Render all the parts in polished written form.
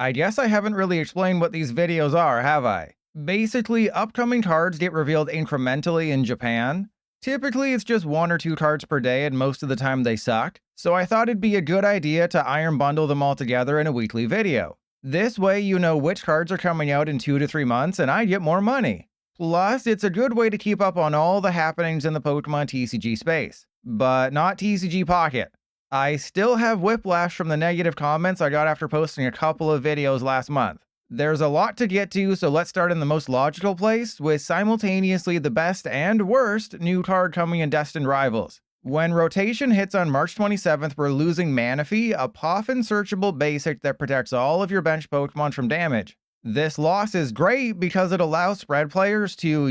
I guess I haven't really explained what these videos are, have I? Basically, upcoming cards get revealed incrementally in Japan. Typically, it's just 1 or 2 cards per day, and most of the time they suck, so I thought it'd be a good idea to iron bundle them all together in a weekly video. This way, you know which cards are coming out in 2 to 3 months, and I get more money. Plus, it's a good way to keep up on all the happenings in the Pokemon TCG space. But not TCG Pocket. I still have whiplash from the negative comments I got after posting a couple of videos last month. There's a lot to get to, so let's start in the most logical place, with simultaneously the best and worst new card coming in Destined Rivals. When rotation hits on March 27th, we're losing Manaphy, a Poffin searchable basic that protects all of your bench Pokemon from damage. This loss is great because it allows spread players to,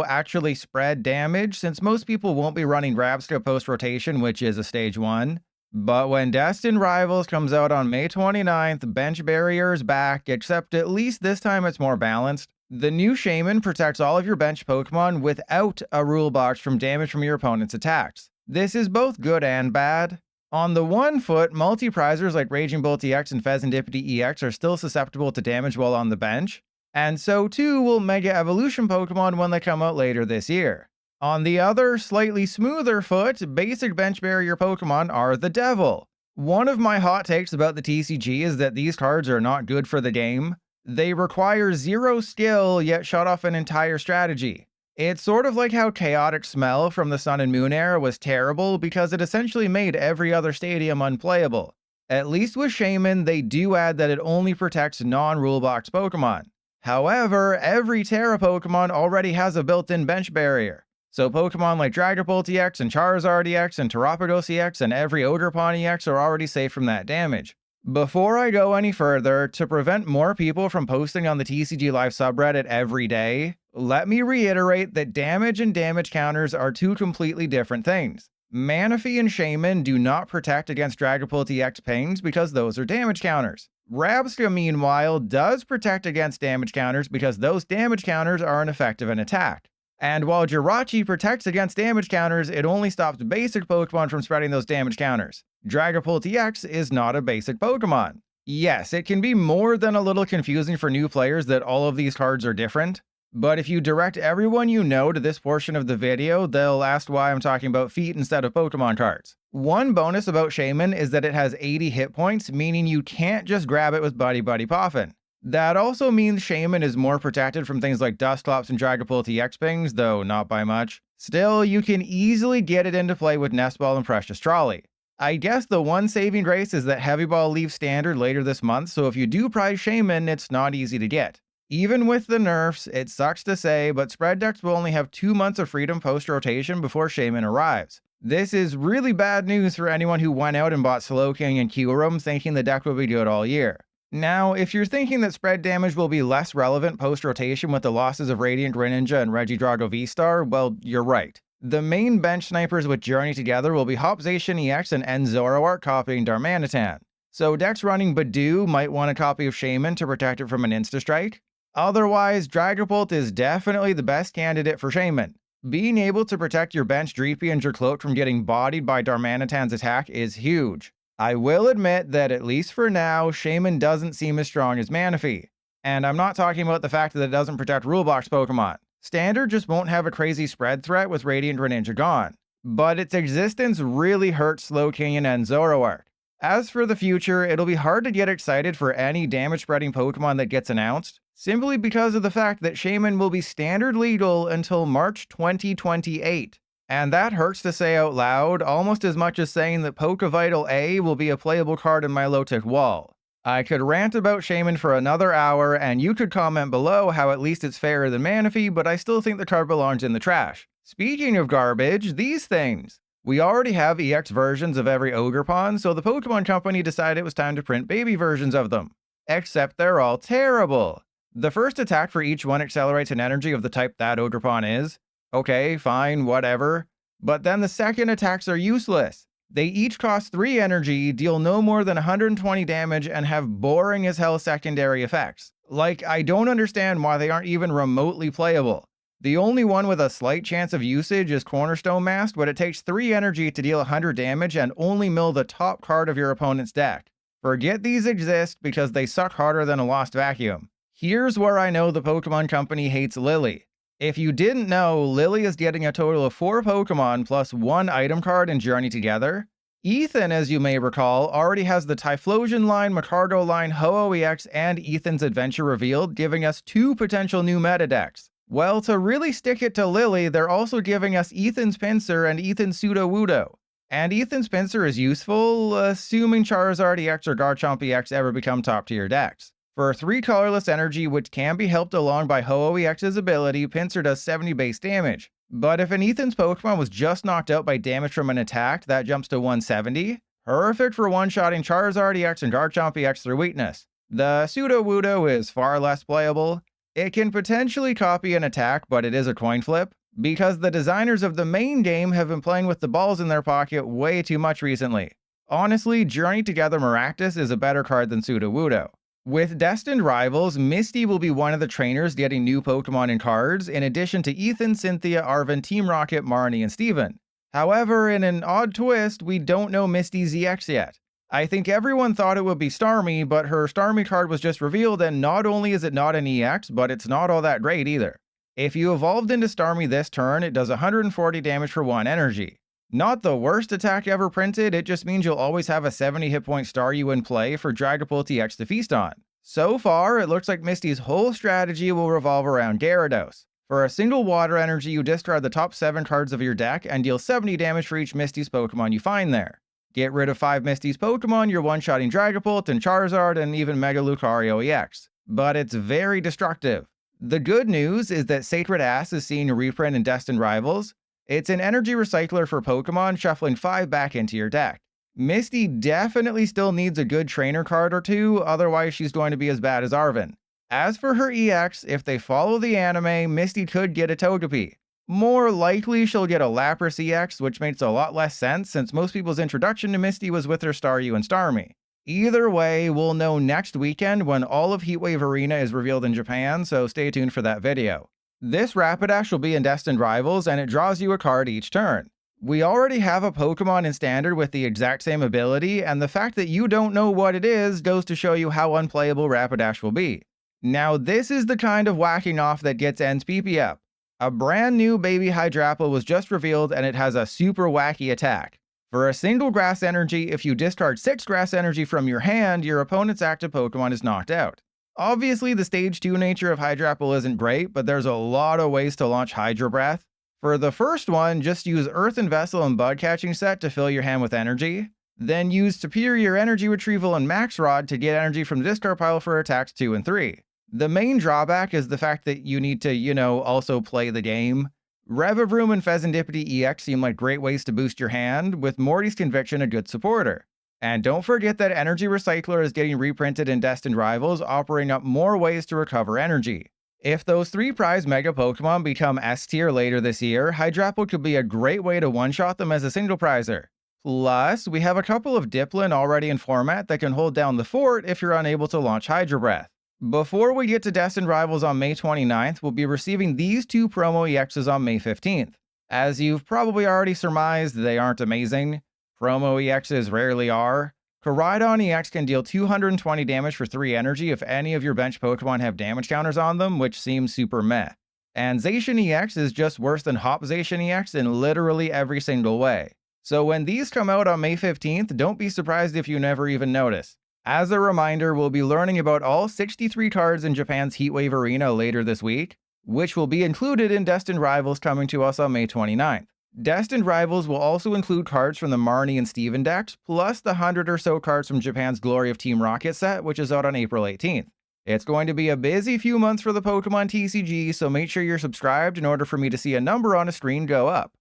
actually spread damage, since most people won't be running Grabska post-rotation, which is a stage 1. But when Destined Rivals comes out on May 29th, bench barrier is back, except at least this time it's more balanced. The new Shaymin protects all of your bench Pokemon without a rule box from damage from your opponent's attacks. This is both good and bad. On the one foot, multi-prizers like Raging Bolt EX and Fezandipity EX are still susceptible to damage while on the bench, and so too will Mega Evolution Pokemon when they come out later this year. On the other, slightly smoother foot, basic bench barrier Pokemon are the devil. One of my hot takes about the TCG is that these cards are not good for the game. They require 0 skill, yet shut off an entire strategy. It's sort of like how Chaotic Smell from the Sun and Moon era was terrible because it essentially made every other stadium unplayable. At least with Shaymin, they do add that it only protects non-rule box Pokemon. However, every Terra Pokemon already has a built-in bench barrier. So Pokemon like Dragapult EX and Charizard EX and Terapagos EX and every Ogerpon EX are already safe from that damage. Before I go any further, to prevent more people from posting on the TCG Live subreddit every day, let me reiterate that damage and damage counters are 2 completely different things. Manaphy and Shaymin do not protect against Dragapult EX pings because those are damage counters. Rabska, meanwhile, does protect against damage counters because those damage counters are an effect of an attack. And while Jirachi protects against damage counters, it only stops basic Pokemon from spreading those damage counters. Dragapult EX is not a basic Pokemon. Yes, it can be more than a little confusing for new players that all of these cards are different, but if you direct everyone you know to this portion of the video, they'll ask why I'm talking about feet instead of Pokemon cards. One bonus about Shaymin is that it has 80 hit points, meaning you can't just grab it with Buddy Buddy Poffin. That also means Shaymin is more protected from things like Dusclops and Dragapult EX pings, though not by much. Still, you can easily get it into play with Nest Ball and Precious Trolley. I guess the one saving grace is that Heavy Ball leaves standard later this month, so if you do prize Shaymin, it's not easy to get. Even with the nerfs, it sucks to say, but spread decks will only have 2 months of freedom post-rotation before Shaymin arrives. This is really bad news for anyone who went out and bought Slowking and Kyurem thinking the deck will be good all year. Now, if you're thinking that spread damage will be less relevant post-rotation with the losses of Radiant Greninja and Regidrago V-Star, well, you're right. The main bench snipers with Journey together will be Hopzation EX and Zoroark copying Darmanitan. So decks running Badoo might want a copy of Shaymin to protect it from an Insta-Strike. Otherwise, Dragapult is definitely the best candidate for Shaymin. Being able to protect your bench Dreepy and Jerkloak from getting bodied by Darmanitan's attack is huge. I will admit that at least for now, Shaymin doesn't seem as strong as Manaphy. And I'm not talking about the fact that it doesn't protect Rulebox Pokemon. Standard just won't have a crazy spread threat with Radiant Greninja gone. But its existence really hurts Slowking and Zoroark. As for the future, it'll be hard to get excited for any damage-spreading Pokemon that gets announced, simply because of the fact that Shaymin will be standard legal until March 2028. And that hurts to say out loud, almost as much as saying that Pokevital A will be a playable card in my low-tick wall. I could rant about Shaymin for another hour, and you could comment below how at least it's fairer than Manaphy, but I still think the card belongs in the trash. Speaking of garbage, these things. We already have EX versions of every Ogerpon, so the Pokemon Company decided it was time to print baby versions of them. Except they're all terrible. The first attack for each one accelerates an energy of the type that Ogerpon is. Okay, fine, whatever. But then the second attacks are useless. They each cost 3 energy, deal no more than 120 damage, and have boring as hell secondary effects. Like, I don't understand why they aren't even remotely playable. The only one with a slight chance of usage is Cornerstone Mask, but it takes 3 energy to deal 100 damage and only mill the top card of your opponent's deck. Forget these exist because they suck harder than a lost vacuum. Here's where I know the Pokemon Company hates Lily. If you didn't know, Lily is getting a total of 4 Pokemon plus 1 item card in Journey Together. Ethan, as you may recall, already has the Typhlosion line, Magcargo line, Ho-Oh EX, and Ethan's Adventure revealed, giving us 2 potential new meta decks. Well, to really stick it to Lily, they're also giving us Ethan's Pinsir and Ethan's Sudowoodo. And Ethan's Pinsir is useful, assuming Charizard EX or Garchomp EX ever become top tier decks. For 3 colorless energy, which can be helped along by Ho-Oh EX's ability, Pinsir does 70 base damage. But if an Ethan's Pokemon was just knocked out by damage from an attack, that jumps to 170. Perfect for one-shotting Charizard EX and Garchomp EX through weakness. The Sudowoodo is far less playable. It can potentially copy an attack, but it is a coin flip, because the designers of the main game have been playing with the balls in their pocket way too much recently. Honestly, Journey Together Maractus is a better card than Sudowoodo. With Destined Rivals, Misty will be one of the trainers getting new Pokemon and cards, in addition to Ethan, Cynthia, Arvin, Team Rocket, Marnie, and Steven. However, in an odd twist, we don't know Misty's EX yet. I think everyone thought it would be Starmie, but her Starmie card was just revealed, and not only is it not an EX, but it's not all that great either. If you evolved into Starmie this turn, it does 140 damage for 1 energy. Not the worst attack ever printed, it just means you'll always have a 70 hit point Staryu in play for Dragapult EX to feast on. So far, it looks like Misty's whole strategy will revolve around Gyarados. For a single water energy, you discard the top 7 cards of your deck and deal 70 damage for each Misty's Pokemon you find there. Get rid of 5 Misty's Pokemon, you're one-shotting Dragapult and Charizard and even Mega Lucario EX. But it's very destructive. The good news is that Sacred Ass is seeing a reprint in Destined Rivals. It's an energy recycler for Pokemon, shuffling 5 back into your deck. Misty definitely still needs a good trainer card or 2, otherwise she's going to be as bad as Arvin. As for her EX, if they follow the anime, Misty could get a Togepi. More likely she'll get a Lapras EX, which makes a lot less sense since most people's introduction to Misty was with her Staryu and Starmie. Either way, we'll know next weekend when all of Heatwave Arena is revealed in Japan, so stay tuned for that video. This Rapidash will be in Destined Rivals, and it draws you a card each turn. We already have a Pokemon in Standard with the exact same ability, and the fact that you don't know what it is goes to show you how unplayable Rapidash will be. Now this is the kind of whacking off that gets N's PP up. A brand new baby Hydrapple was just revealed and it has a super wacky attack. For a single grass energy, if you discard 6 grass energy from your hand, your opponent's active Pokemon is knocked out. Obviously the stage 2 nature of Hydrapple isn't great, but there's a lot of ways to launch Hydro Breath. For the first one, just use Earthen Vessel and Bug Catching Set to fill your hand with energy. Then use Superior Energy Retrieval and Max Rod to get energy from the discard pile for attacks 2 and 3. The main drawback is the fact that you need to, also play the game. Revavroom and Pheasantipity EX seem like great ways to boost your hand, with Morty's Conviction a good supporter. And don't forget that Energy Recycler is getting reprinted in Destined Rivals, offering up more ways to recover energy. If those 3 prize Mega Pokemon become S tier later this year, Hydrapple could be a great way to one-shot them as a single prizer. Plus, we have a couple of Diplin already in format that can hold down the fort if you're unable to launch Hydro Breath. Before we get to Destined Rivals on May 29th, we'll be receiving these 2 promo EXs on May 15th. As you've probably already surmised, they aren't amazing. Promo EXs rarely are. Koraidon EX can deal 220 damage for 3 energy if any of your bench Pokemon have damage counters on them, which seems super meh. And Zacian EX is just worse than Hop Zacian EX in literally every single way. So when these come out on May 15th, don't be surprised if you never even notice. As a reminder, we'll be learning about all 63 cards in Japan's Heatwave Arena later this week, which will be included in Destined Rivals coming to us on May 29th. Destined Rivals will also include cards from the Marnie and Steven decks, plus the 100 or so cards from Japan's Glory of Team Rocket set, which is out on April 18th. It's going to be a busy few months for the Pokemon TCG, so make sure you're subscribed in order for me to see a number on a screen go up.